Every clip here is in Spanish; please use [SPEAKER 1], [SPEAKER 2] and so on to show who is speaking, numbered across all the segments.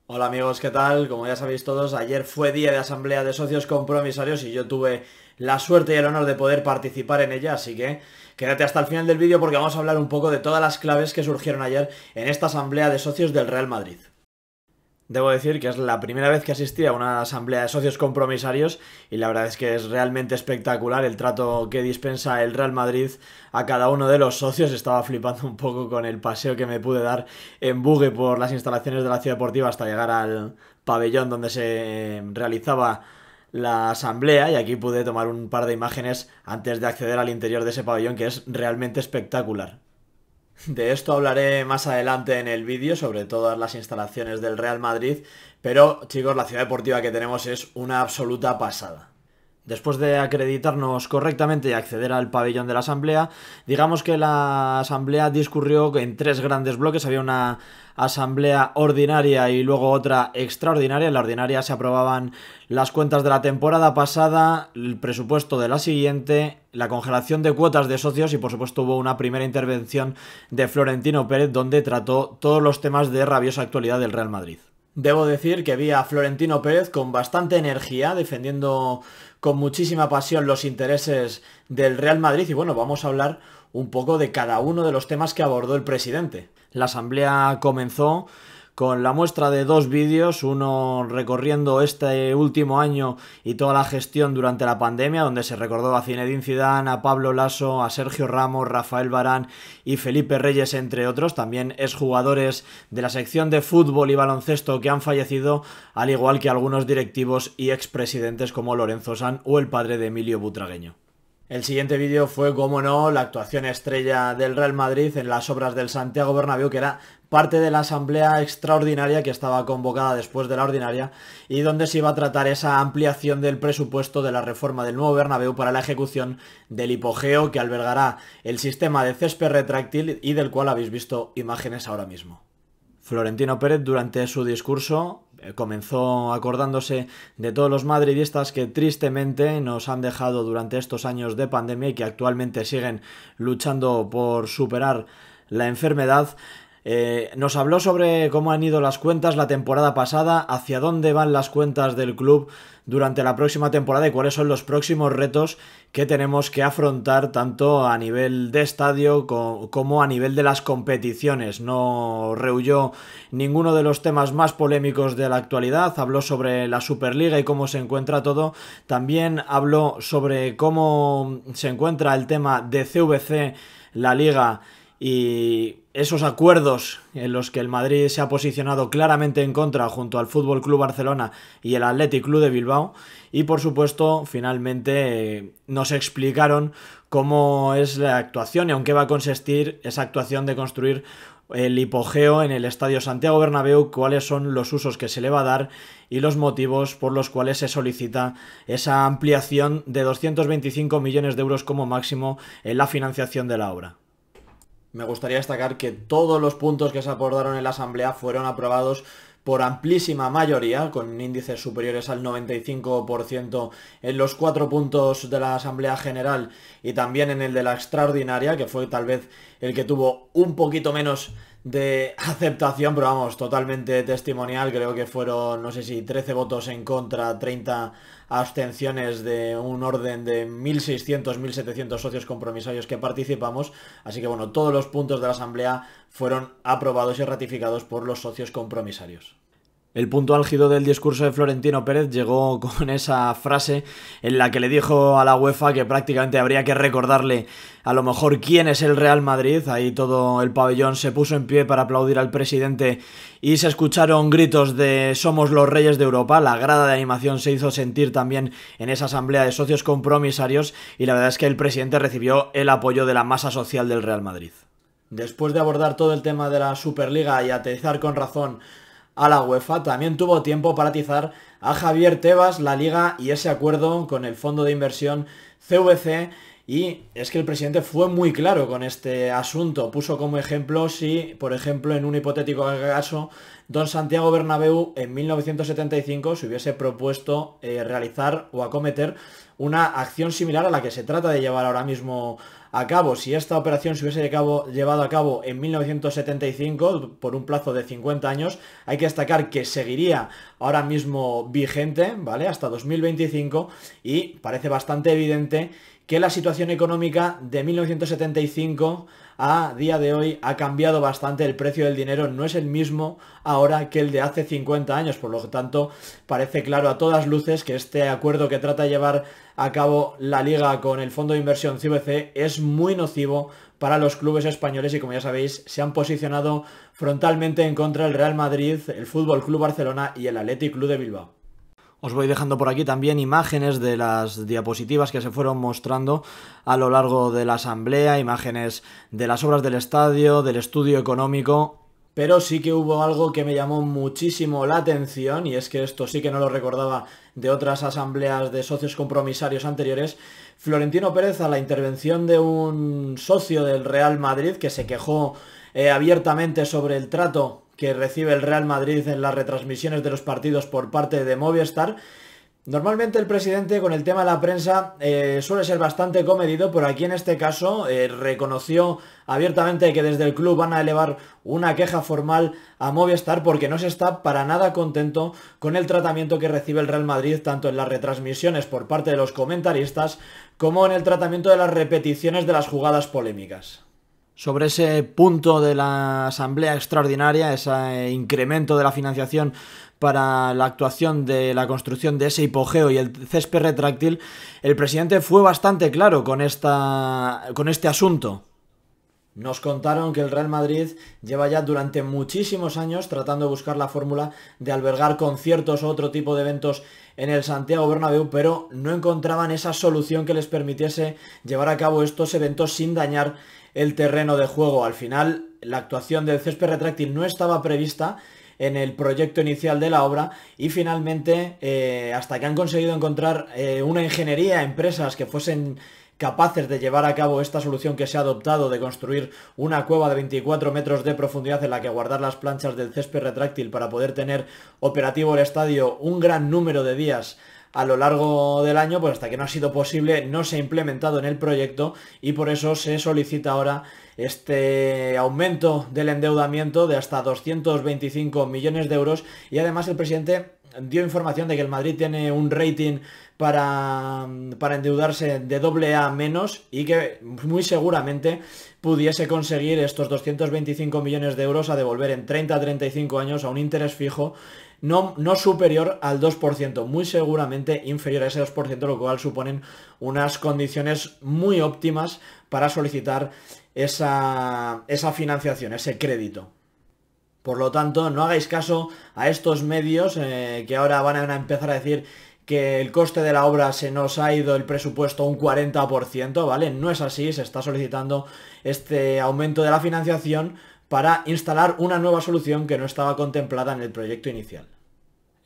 [SPEAKER 1] Hola amigos, ¿qué tal? Como ya sabéis todos, ayer fue día de asamblea de socios compromisarios y yo tuve la suerte y el honor de poder participar en ella, así que quédate hasta el final del vídeo porque vamos a hablar un poco de todas las claves que surgieron ayer en esta asamblea de socios del Real Madrid. Debo decir que es la primera vez que asistí a una asamblea de socios compromisarios y la verdad es que es realmente espectacular el trato que dispensa el Real Madrid a cada uno de los socios. Estaba flipando un poco con el paseo que me pude dar en buggy por las instalaciones de la ciudad deportiva hasta llegar al pabellón donde se realizaba la asamblea, y aquí pude tomar un par de imágenes antes de acceder al interior de ese pabellón, que es realmente espectacular. De esto hablaré más adelante en el vídeo, sobre todas las instalaciones del Real Madrid, pero chicos, la ciudad deportiva que tenemos es una absoluta pasada. Después de acreditarnos correctamente y acceder al pabellón de la asamblea, digamos que la asamblea discurrió en tres grandes bloques. Había una asamblea ordinaria y luego otra extraordinaria. En la ordinaria se aprobaban las cuentas de la temporada pasada, el presupuesto de la siguiente, la congelación de cuotas de socios y por supuesto hubo una primera intervención de Florentino Pérez donde trató todos los temas de rabiosa actualidad del Real Madrid. Debo decir que vi a Florentino Pérez con bastante energía, defendiendo con muchísima pasión los intereses del Real Madrid, y bueno, vamos a hablar un poco de cada uno de los temas que abordó el presidente. La asamblea comenzó con la muestra de dos vídeos, uno recorriendo este último año y toda la gestión durante la pandemia, donde se recordó a Zinedine Zidane, a Pablo Lasso, a Sergio Ramos, Rafael Varane y Felipe Reyes, entre otros, también exjugadores de la sección de fútbol y baloncesto que han fallecido, al igual que algunos directivos y expresidentes como Lorenzo Sanz o el padre de Emilio Butragueño. El siguiente vídeo fue, como no, la actuación estrella del Real Madrid en las obras del Santiago Bernabéu, que era parte de la asamblea extraordinaria que estaba convocada después de la ordinaria y donde se iba a tratar esa ampliación del presupuesto de la reforma del nuevo Bernabéu para la ejecución del hipogeo que albergará el sistema de césped retráctil y del cual habéis visto imágenes ahora mismo. Florentino Pérez durante su discurso comenzó acordándose de todos los madridistas que tristemente nos han dejado durante estos años de pandemia y que actualmente siguen luchando por superar la enfermedad. Nos habló sobre cómo han ido las cuentas la temporada pasada, hacia dónde van las cuentas del club durante la próxima temporada y cuáles son los próximos retos que tenemos que afrontar tanto a nivel de estadio como a nivel de las competiciones. No rehuyó ninguno de los temas más polémicos de la actualidad, habló sobre la Superliga y cómo se encuentra todo, también habló sobre cómo se encuentra el tema de CVC, la Liga y esos acuerdos en los que el Madrid se ha posicionado claramente en contra junto al Fútbol Club Barcelona y el Athletic Club de Bilbao. Y por supuesto, finalmente nos explicaron cómo es la actuación y en qué va a consistir esa actuación de construir el hipogeo en el Estadio Santiago Bernabéu, cuáles son los usos que se le va a dar y los motivos por los cuales se solicita esa ampliación de 225 millones de euros como máximo en la financiación de la obra. Me gustaría destacar que todos los puntos que se acordaron en la asamblea fueron aprobados por amplísima mayoría, con índices superiores al 95% en los 4 puntos de la Asamblea General y también en el de la extraordinaria, que fue tal vez el que tuvo un poquito menos de aceptación, pero vamos, totalmente testimonial. Creo que fueron, no sé si 13 votos en contra, 30 abstenciones, de un orden de 1.600, 1.700 socios compromisarios que participamos. Así que bueno, todos los puntos de la asamblea fueron aprobados y ratificados por los socios compromisarios. El punto álgido del discurso de Florentino Pérez llegó con esa frase en la que le dijo a la UEFA que prácticamente habría que recordarle a lo mejor quién es el Real Madrid. Ahí todo el pabellón se puso en pie para aplaudir al presidente y se escucharon gritos de "somos los reyes de Europa". La grada de animación se hizo sentir también en esa asamblea de socios compromisarios y la verdad es que el presidente recibió el apoyo de la masa social del Real Madrid. Después de abordar todo el tema de la Superliga y aterrizar con razón a la UEFA, también tuvo tiempo para atizar a Javier Tebas, la Liga y ese acuerdo con el fondo de inversión CVC Y es que el presidente fue muy claro con este asunto. Puso como ejemplo si, por ejemplo, en un hipotético caso, don Santiago Bernabéu en 1975 se hubiese propuesto realizar o acometer una acción similar a la que se trata de llevar ahora mismo a cabo. Si esta operación se hubiese llevado a cabo en 1975 por un plazo de 50 años, hay que destacar que seguiría ahora mismo vigente, ¿vale? Hasta 2025, y parece bastante evidente que la situación económica de 1975 a día de hoy ha cambiado bastante. El precio del dinero no es el mismo ahora que el de hace 50 años, por lo tanto parece claro a todas luces que este acuerdo que trata de llevar a cabo la Liga con el fondo de inversión CVC es muy nocivo para los clubes españoles y, como ya sabéis, se han posicionado frontalmente en contra del Real Madrid, el Fútbol Club Barcelona y el Athletic Club de Bilbao. Os voy dejando por aquí también imágenes de las diapositivas que se fueron mostrando a lo largo de la asamblea, imágenes de las obras del estadio, del estudio económico. Pero sí que hubo algo que me llamó muchísimo la atención, y es que esto sí que no lo recordaba de otras asambleas de socios compromisarios anteriores. Florentino Pérez, a la intervención de un socio del Real Madrid que se quejó abiertamente sobre el trato que recibe el Real Madrid en las retransmisiones de los partidos por parte de Movistar. Normalmente el presidente con el tema de la prensa suele ser bastante comedido, pero aquí en este caso reconoció abiertamente que desde el club van a elevar una queja formal a Movistar porque no se está para nada contento con el tratamiento que recibe el Real Madrid tanto en las retransmisiones por parte de los comentaristas como en el tratamiento de las repeticiones de las jugadas polémicas. Sobre ese punto de la asamblea extraordinaria, ese incremento de la financiación para la actuación de la construcción de ese hipogeo y el césped retráctil, el presidente fue bastante claro con este asunto. Nos contaron que el Real Madrid lleva ya durante muchísimos años tratando de buscar la fórmula de albergar conciertos o otro tipo de eventos en el Santiago Bernabéu, pero no encontraban esa solución que les permitiese llevar a cabo estos eventos sin dañar el terreno de juego. Al final, la actuación del césped retráctil no estaba prevista en el proyecto inicial de la obra y finalmente, hasta que han conseguido encontrar una ingeniería, empresas que fuesen capaces de llevar a cabo esta solución que se ha adoptado de construir una cueva de 24 metros de profundidad en la que guardar las planchas del césped retráctil para poder tener operativo el estadio un gran número de días a lo largo del año, pues hasta que no ha sido posible no se ha implementado en el proyecto y por eso se solicita ahora este aumento del endeudamiento de hasta 225 millones de euros y además el presidente dio información de que el Madrid tiene un rating para endeudarse de AA menos y que muy seguramente pudiese conseguir estos 225 millones de euros a devolver en 30 a 35 años a un interés fijo no superior al 2%, muy seguramente inferior a ese 2%, lo cual suponen unas condiciones muy óptimas para solicitar esa financiación, ese crédito. Por lo tanto, no hagáis caso a estos medios que ahora van a empezar a decir que el coste de la obra se nos ha ido el presupuesto un 40%, ¿vale? No es así, se está solicitando este aumento de la financiación para instalar una nueva solución que no estaba contemplada en el proyecto inicial.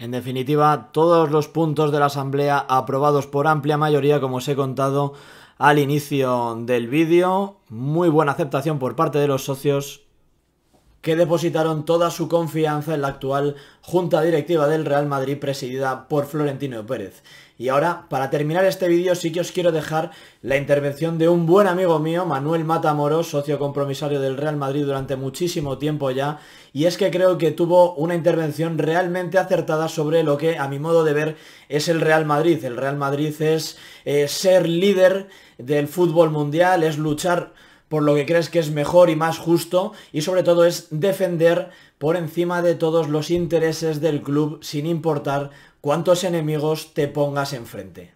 [SPEAKER 1] En definitiva, todos los puntos de la asamblea aprobados por amplia mayoría, como os he contado al inicio del vídeo. Muy buena aceptación por parte de los socios que depositaron toda su confianza en la actual Junta Directiva del Real Madrid presidida por Florentino Pérez. Y ahora, para terminar este vídeo, sí que os quiero dejar la intervención de un buen amigo mío, Manuel Matamoros, socio compromisario del Real Madrid durante muchísimo tiempo ya, y es que creo que tuvo una intervención realmente acertada sobre lo que, a mi modo de ver, es el Real Madrid. El Real Madrid es ser líder del fútbol mundial, es luchar por lo que crees que es mejor y más justo, y sobre todo es defender por encima de todos los intereses del club, sin importar cuántos enemigos te pongas enfrente.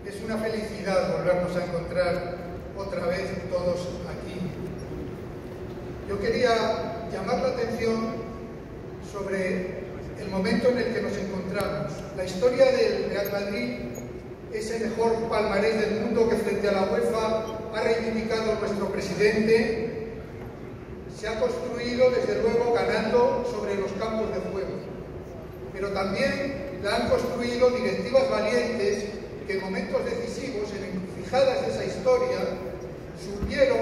[SPEAKER 2] Es una felicidad volvernos a encontrar otra vez todos aquí. Yo quería llamar la atención sobre el momento en el que nos encontramos. La historia del Real Madrid es el mejor palmarés del mundo que frente a la UEFA ha reivindicado nuestro presidente. Se ha construido desde luego ganando sobre los campos de juego, pero también la han construido directivas valientes que en momentos decisivos, en encrucijadas de esa historia, supieron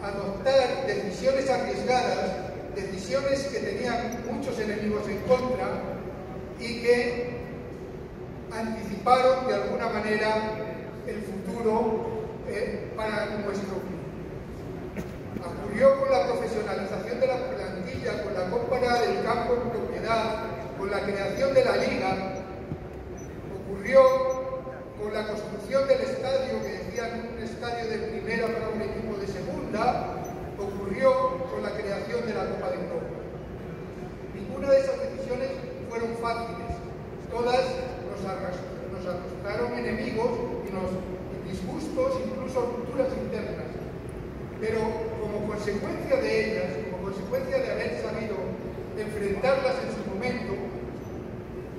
[SPEAKER 2] adoptar decisiones arriesgadas, decisiones que tenían muchos enemigos en contra y que anticiparon de alguna manera el futuro para nuestro club. Ocurrió con la profesionalización de la plantilla, con la compra del campo en propiedad, con la creación de la liga, ocurrió con la construcción del estadio, que decían un estadio de primera para un equipo de segunda, ocurrió con la creación de la Copa de Europa. Ninguna de esas decisiones fueron fáciles, todas nos arrastraron enemigos y disgustos, incluso rupturas internas, pero como consecuencia de ellas, como consecuencia de haber sabido enfrentarlas en su momento,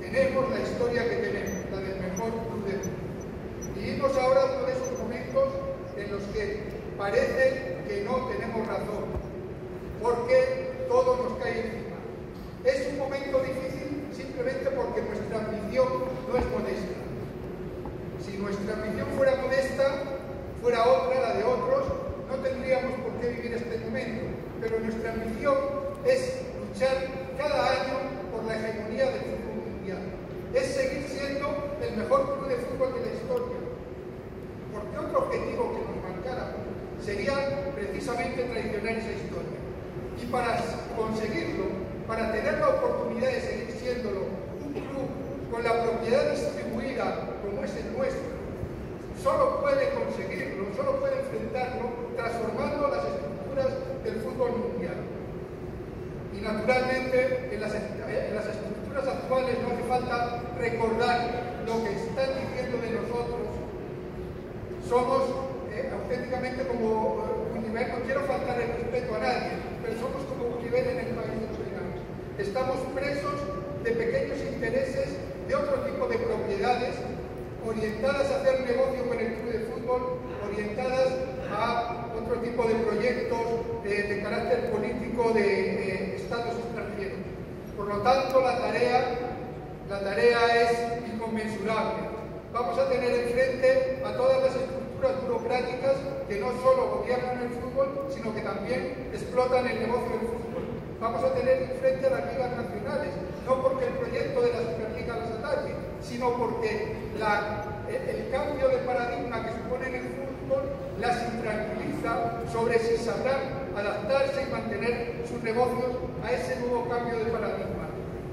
[SPEAKER 2] tenemos la historia que tenemos, la del mejor club del mundo. Vivimos ahora uno de esos momentos en los que parece que no tenemos razón, porque todo nos cae encima. Es un momento difícil simplemente porque nuestra ambición no es modesta. Si nuestra ambición fuera modesta, fuera otra, la de otros, no tendríamos por qué vivir este momento. Pero nuestra ambición es luchar cada año por la hegemonía del fútbol mundial. Es seguir siendo el mejor club de fútbol de la historia. Porque otro objetivo que nos marcara sería precisamente traicionar esa historia. Y para conseguirlo, para tener la oportunidad de seguir siéndolo un club con la propiedad distribuida como es el nuestro, solo puede conseguirlo, solo puede enfrentarlo transformando las estructuras del fútbol mundial. Y naturalmente en las estructuras actuales no hace falta recordar lo que están diciendo de nosotros. Somos auténticamente como Univer, no quiero faltar el respeto a nadie, pero somos como Univer en el país de los gigantes. Estamos presos de pequeños intereses, de otro tipo de propiedades, orientadas a hacer negocio con el club de fútbol, orientadas a otro tipo de proyectos de carácter político de estados extranjeros. Por lo tanto, la tarea es inconmensurable. Vamos a tener enfrente a todas las estructuras burocráticas que no solo gobiernan el fútbol, sino que también explotan el negocio del fútbol. Vamos a tener enfrente a las ligas nacionales, no porque el proyecto de la Superliga las ataque, sino porque el cambio de paradigma que supone en el fútbol las intranquiliza sobre si sabrán adaptarse y mantener sus negocios a ese nuevo cambio de paradigma.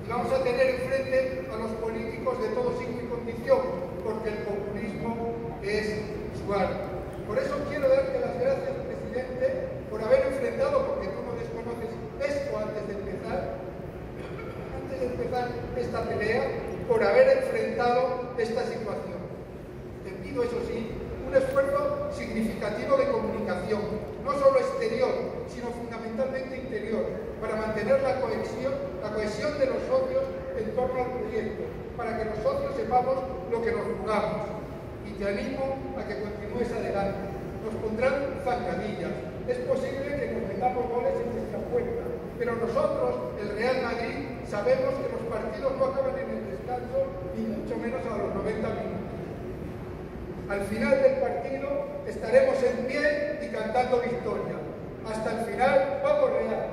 [SPEAKER 2] Y vamos a tener enfrente a los políticos de todo signo y condición, porque el populismo es su arma. Por eso quiero darte las gracias, presidente, por haber enfrentado, porque tú no desconoces esto antes de empezar esta pelea, por haber enfrentado esta situación. Te pido, eso sí, un esfuerzo significativo de comunicación, no solo exterior, sino fundamentalmente interior, para mantener la cohesión de los socios en torno al proyecto, para que los socios sepamos lo que nos jugamos. Y te animo a que continúes adelante. Nos pondrán zancadillas. Es posible que nos metamos goles en nuestra puerta, pero nosotros, el Real Madrid, sabemos que los partidos no acaban en el descanso, ni mucho menos a los 90 minutos. Al final del partido estaremos en pie y cantando victoria. Hasta el final, ¡vamos Real!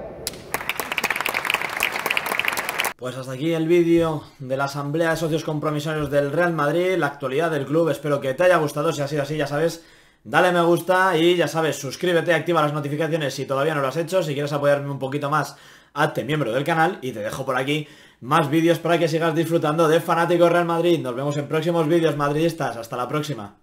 [SPEAKER 1] Pues hasta aquí el vídeo de la asamblea de socios compromisarios del Real Madrid, la actualidad del club. Espero que te haya gustado. Si ha sido así, ya sabes, dale me gusta y ya sabes, suscríbete, activa las notificaciones si todavía no lo has hecho. Si quieres apoyarme un poquito más, hazte miembro del canal y te dejo por aquí más vídeos para que sigas disfrutando de Fanáticos Real Madrid. Nos vemos en próximos vídeos madridistas. Hasta la próxima.